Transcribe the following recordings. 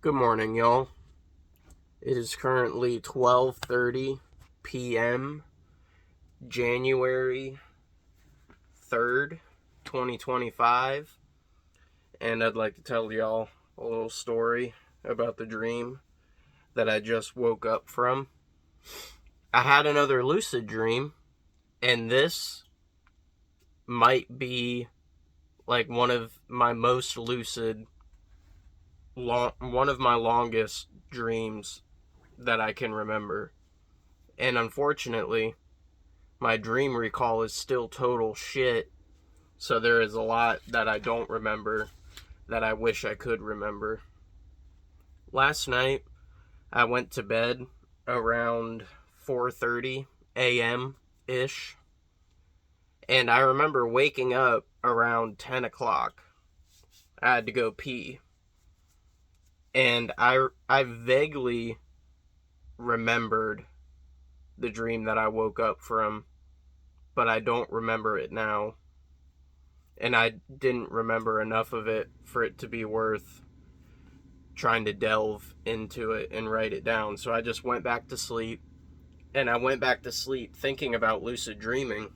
Good morning, y'all. It is currently 12:30 p.m., January 3rd, 2025, and I'd like to tell y'all a little story about the dream that I just woke up from. I had another lucid dream, and this might be like one of my most lucid, one of my longest dreams that I can remember. And unfortunately, my dream recall is still total shit. So there is a lot that I don't remember that I wish I could remember. Last night, I went to bed around 4:30 a.m. ish. And I remember waking up around 10 o'clock. I had to go pee. And I vaguely remembered the dream that I woke up from, but I don't remember it now. And I didn't remember enough of it for it to be worth trying to delve into it and write it down. So I just went back to sleep. And I went back to sleep thinking about lucid dreaming,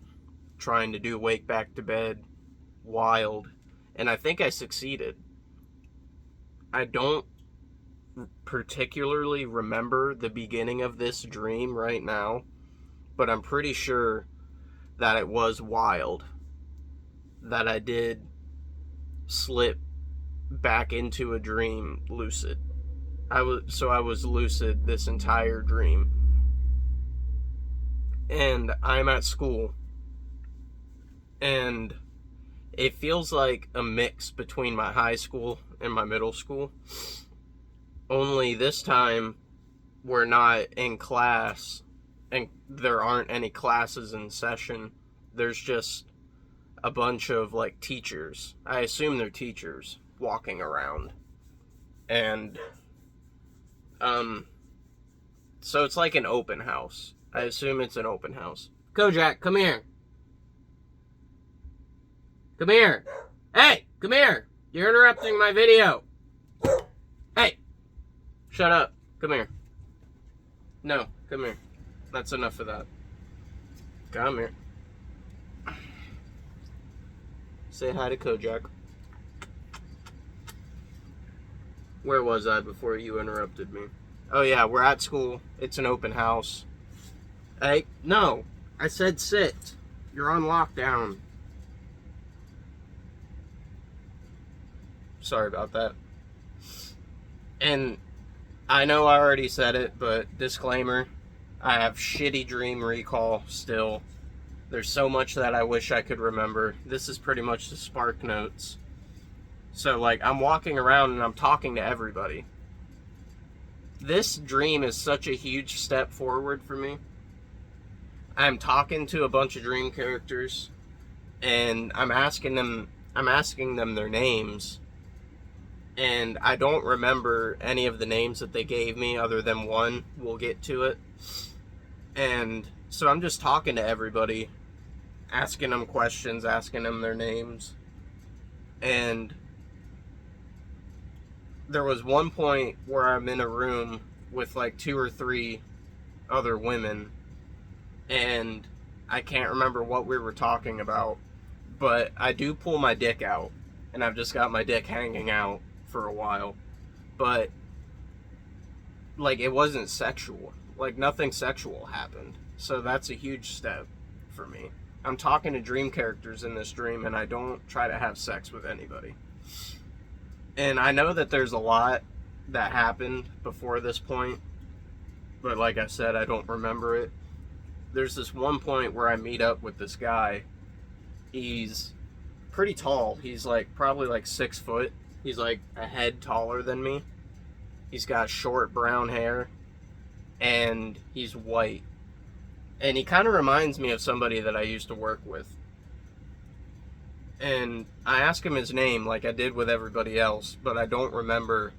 trying to do wake back to bed wild. And I think I succeeded. I don't particularly remember the beginning of this dream right now, but I'm pretty sure that it was wild. That I did slip back into a dream lucid. I was lucid this entire dream. And I'm at school. And it feels like a mix between my high school and my middle school. Only this time we're not in class and there aren't any classes in session. There's just a bunch of like teachers. I assume they're teachers walking around. And so it's like an open house. I assume it's an open house. Kojak, come here. Come here. Hey, come here. You're interrupting my video. Hey, shut up. Come here. No, come here. That's enough of that. Come here. Say hi to Kojak. Where was I before you interrupted me? Oh yeah, we're at school. It's an open house. Hey, no. I said sit. You're on lockdown. Sorry about that. And I know I already said it, but disclaimer, I have shitty dream recall still. There's so much that I wish I could remember. This is pretty much the spark notes. So, like, I'm walking around and I'm talking to everybody. This dream is such a huge step forward for me. I'm talking to a bunch of dream characters, and I'm asking them their names, and I don't remember any of the names that they gave me other than one. We'll get to it. And so I'm just talking to everybody, asking them questions, asking them their names. And there was one point where I'm in a room with like 2 or 3 other women, and I can't remember what we were talking about, but I do pull my dick out, and I've just got my dick hanging out for a while. But like, it wasn't sexual. Like, nothing sexual happened. So that's a huge step for me. I'm talking to dream characters in this dream, and I don't try to have sex with anybody. And I know that there's a lot that happened before this point, but like I said, I don't remember it. There's this one point where I meet up with this guy. He's pretty tall. He's like probably like 6 foot. He's like a head taller than me. He's got short brown hair, and he's white. And he kind of reminds me of somebody that I used to work with. And I asked him his name like I did with everybody else, but I don't remember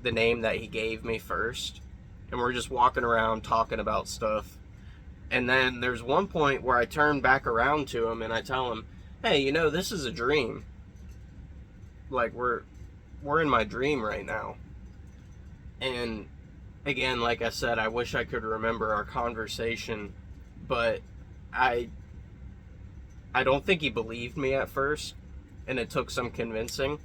the name that he gave me first. And we're just walking around talking about stuff. And then there's one point where I turn back around to him and I tell him, hey, you know, this is a dream. Like, we're in my dream right now. And again, like I said, I wish I could remember our conversation, but I I don't think he believed me at first, and it took some convincing.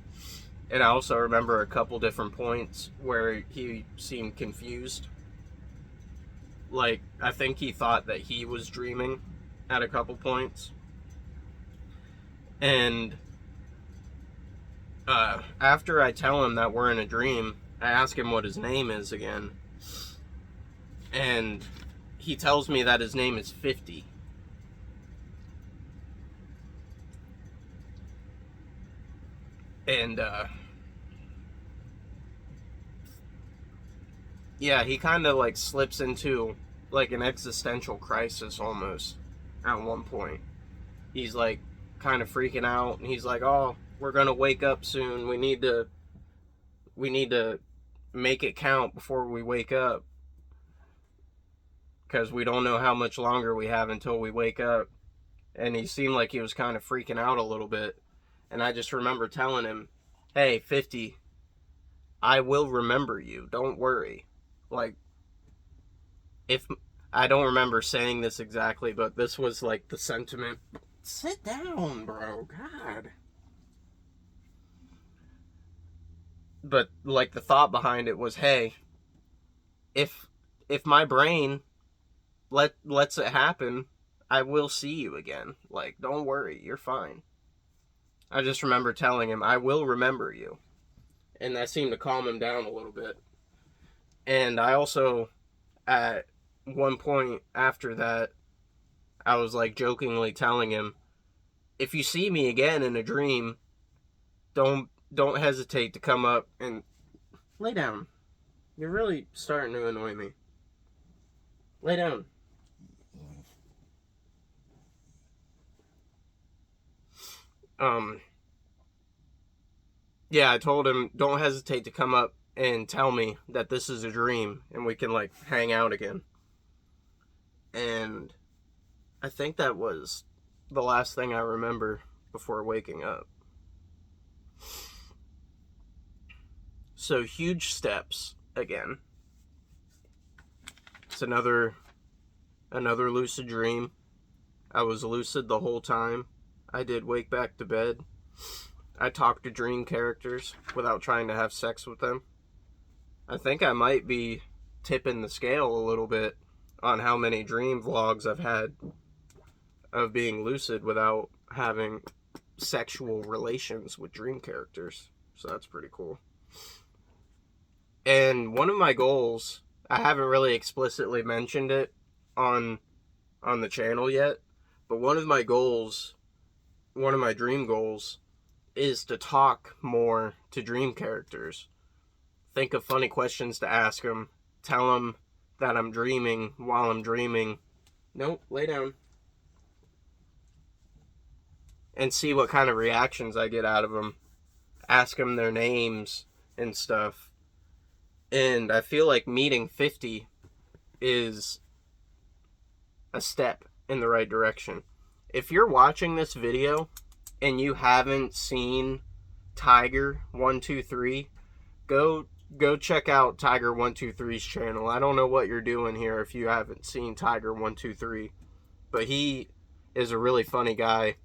And I also remember a couple different points where he seemed confused. Like, I think he thought that he was dreaming at a couple points. And after I tell him that we're in a dream, I ask him what his name is again. And he tells me that his name is 50. And, yeah, he kind of, like, slips into, like, an existential crisis almost at one point. He's, like, kind of freaking out, and he's like, oh, we're gonna wake up soon. We need to make it count before we wake up, because we don't know how much longer we have until we wake up. And he seemed like he was kind of freaking out a little bit. And I just remember telling him, hey, 50, I will remember you. Don't worry. Like, if I don't remember saying this exactly, but this was like the sentiment. Sit down, bro. God. But like the thought behind it was, hey, if my brain lets it happen, I will see you again. Like, don't worry, you're fine. I just remember telling him, I will remember you. And that seemed to calm him down a little bit. And I also, at one point after that, I was like jokingly telling him, if you see me again in a dream, don't hesitate to come up and lay down. You're really starting to annoy me. Lay down. Yeah, I told him, don't hesitate to come up and tell me that this is a dream and we can, like, hang out again. And I think that was the last thing I remember before waking up. So, huge steps again. It's another lucid dream. I was lucid the whole time. I did wake back to bed. I talked to dream characters without trying to have sex with them. I think I might be tipping the scale a little bit on how many dream vlogs I've had of being lucid without having sexual relations with dream characters. So that's pretty cool. And one of my goals, I haven't really explicitly mentioned it on the channel yet, but one of my dream goals is to talk more to dream characters. Think of funny questions to ask them. Tell them that I'm dreaming while I'm dreaming. Nope, lay down. And see what kind of reactions I get out of them. Ask them their names and stuff. And I feel like meeting 50 is a step in the right direction. If you're watching this video and you haven't seen Tiger123, go check out Tiger123's channel. I don't know what you're doing here if you haven't seen Tiger123, but he is a really funny guy.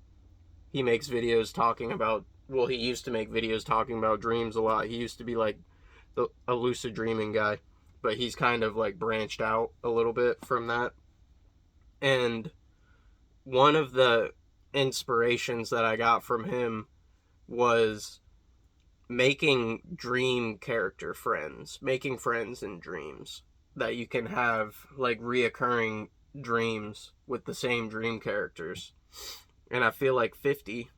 He makes videos talking about, well, he used to make videos talking about dreams a lot. He used to be like a lucid dreaming guy, but he's kind of like branched out a little bit from that. And one of the inspirations that I got from him was making dream character friends, making friends in dreams, that you can have like reoccurring dreams with the same dream characters. And I feel like 50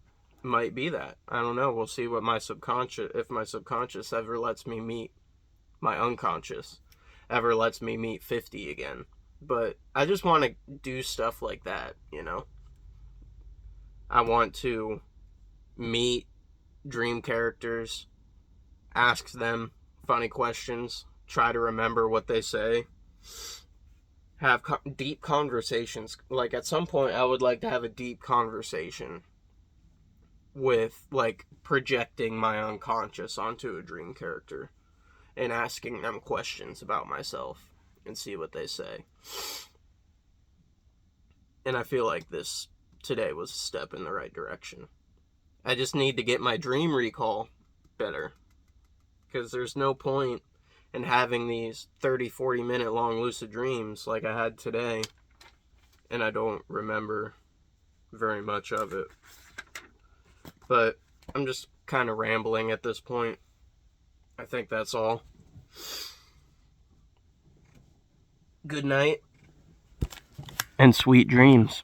might be that. I don't know. We'll see what if my subconscious ever lets me meet my unconscious, ever lets me meet 50 again. But I just want to do stuff like that, you know? I want to meet dream characters, ask them funny questions, try to remember what they say, have deep conversations. Like, at some point, I would like to have a deep conversation with, like, projecting my unconscious onto a dream character. and asking them questions about myself and see what they say. And I feel like this today was a step in the right direction. I just need to get my dream recall better, because there's no point in having these 30-40 minute long lucid dreams like I had today, and I don't remember very much of it. But I'm just kind of rambling at this point. I think that's all. Good night and sweet dreams.